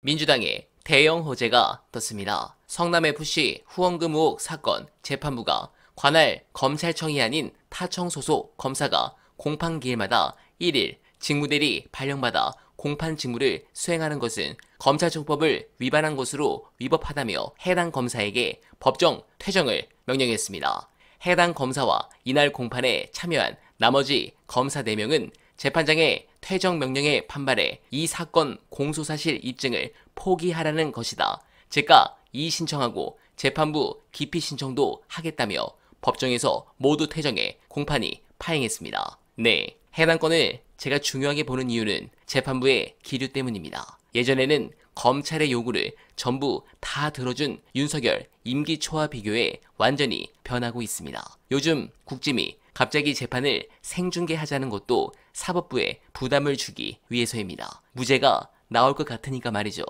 민주당에 대형 호재가 떴습니다. 성남FC 후원금 의혹 사건 재판부가 관할 검찰청이 아닌 타청 소속 검사가 공판 기일마다 1일 직무대리 발령받아 공판 직무를 수행하는 것은 검찰청법을 위반한 것으로 위법하다며 해당 검사에게 법정 퇴정을 명령했습니다. 해당 검사와 이날 공판에 참여한 나머지 검사 4명은 재판장의 퇴정 명령에 반발해 이 사건 공소사실 입증을 포기하라는 것이다. 즉각 이의신청하고 재판부 기피 신청도 하겠다며 법정에서 모두 퇴정해 공판이 파행했습니다. 네, 해당 건을 제가 중요하게 보는 이유는 재판부의 기류 때문입니다. 예전에는 검찰의 요구를 전부 다 들어준 윤석열 임기 초와 비교해 완전히 변하고 있습니다. 요즘 국짐이 갑자기 재판을 생중계하자는 것도 사법부에 부담을 주기 위해서입니다. 무죄가 나올 것 같으니까 말이죠.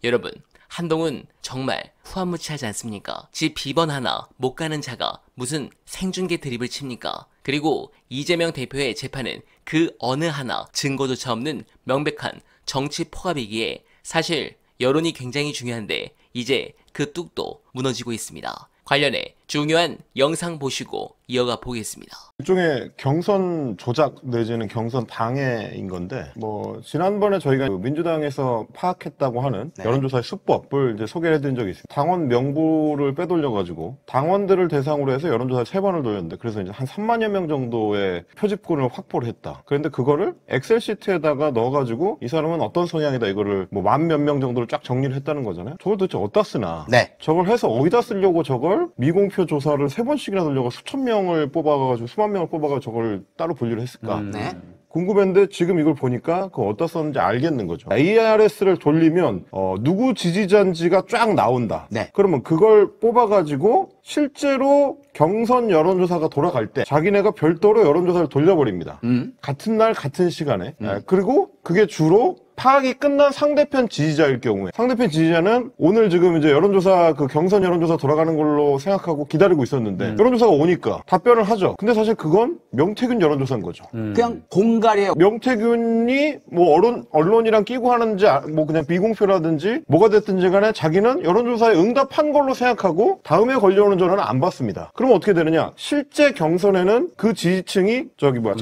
여러분, 한동훈 정말 후한무치하지 않습니까? 지 비번 하나 못 가는 자가 무슨 생중계 드립을 칩니까? 그리고 이재명 대표의 재판은 그 어느 하나 증거조차 없는 명백한 정치 포갑이기에 사실 여론이 굉장히 중요한데 이제 그 뚝도 무너지고 있습니다. 관련해 중요한 영상 보시고 이어가 보겠습니다. 일종의 경선 조작 내지는 경선 방해인 건데, 지난번에 저희가 민주당에서 파악했다고 하는 여론조사의 수법을 이제 소개를 해드린 적이 있습니다. 당원 명부를 빼돌려가지고 당원들을 대상으로 해서 여론조사를 3번을 돌렸는데, 그래서 이제 한 3만여 명 정도의 표집군을 확보를 했다. 그런데 그거를 엑셀 시트에다가 넣어가지고 이 사람은 어떤 성향이다, 이거를 만 몇 명 정도를 쫙 정리를 했다는 거잖아요. 저걸 도대체 어디다 쓰나? 저걸 해서 어디다 쓰려고 저걸 미공표 조사를 3번씩이나 돌려가 수천 명을 뽑아가지고 수만 명을 뽑아가지고 저걸 따로 분류를 했을까? 궁금했는데 지금 이걸 보니까 그거 어디다 썼는지 알겠는 거죠. ARS를 돌리면 누구 지지자인지가 쫙 나온다. 그러면 그걸 뽑아가지고 실제로 경선 여론조사가 돌아갈 때 자기네가 별도로 여론조사를 돌려버립니다. 같은 날 같은 시간에. 그리고 그게 주로 파악이 끝난 상대편 지지자일 경우에, 상대편 지지자는 오늘 지금 이제 여론조사, 그 경선 여론조사 돌아가는 걸로 생각하고 기다리고 있었는데 여론조사가 오니까 답변을 하죠. 근데 사실 그건 명태균 여론조사인 거죠. 그냥 공갈이에요. 명태균이 언론이랑 끼고 하는지 그냥 비공표라든지 뭐가 됐든지 간에 자기는 여론조사에 응답한 걸로 생각하고 다음에 걸려오는 전화는 안 받습니다. 그러면 어떻게 되느냐? 실제 경선에는 그 지지층이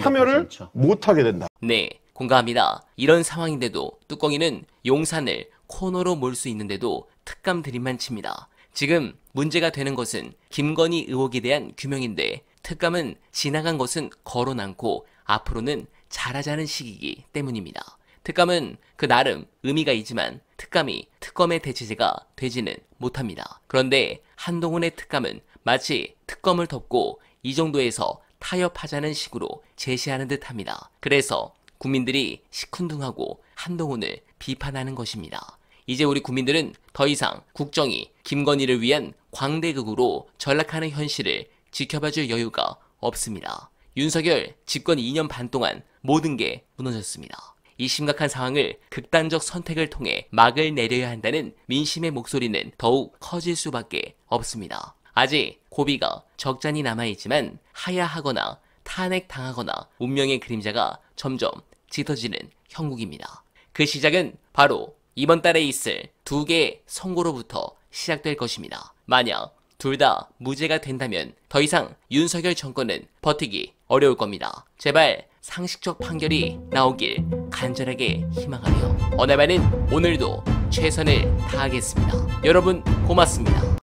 참여를 못하게 된다. 네, 공감합니다. 이런 상황인데도 뚜껑이는 용산을 코너로 몰 수 있는데도 특감 드림만 칩니다. 지금 문제가 되는 것은 김건희 의혹에 대한 규명인데 특감은 지나간 것은 거론 않고 앞으로는 잘하자는 시기이기 때문입니다. 특감은 그 나름 의미가 있지만 특감이 특검의 대체제가 되지는 못합니다. 그런데 한동훈의 특감은 마치 특검을 덮고 이 정도에서 타협하자는 식으로 제시하는 듯합니다. 그래서 국민들이 시큰둥하고 한동훈을 비판하는 것입니다. 이제 우리 국민들은 더 이상 국정이 김건희를 위한 광대극으로 전락하는 현실을 지켜봐줄 여유가 없습니다. 윤석열 집권 2년 반 동안 모든 게 무너졌습니다. 이 심각한 상황을 극단적 선택을 통해 막을 내려야 한다는 민심의 목소리는 더욱 커질 수밖에 없습니다. 아직 고비가 적잖이 남아있지만 하야하거나 탄핵당하거나 운명의 그림자가 점점 짙어지는 형국입니다. 그 시작은 바로 이번 달에 있을 2개의 선고로부터 시작될 것입니다. 만약 둘 다 무죄가 된다면 더 이상 윤석열 정권은 버티기 어려울 겁니다. 제발 상식적 판결이 나오길 간절하게 희망하며 어네바는 오늘도 최선을 다하겠습니다. 여러분 고맙습니다.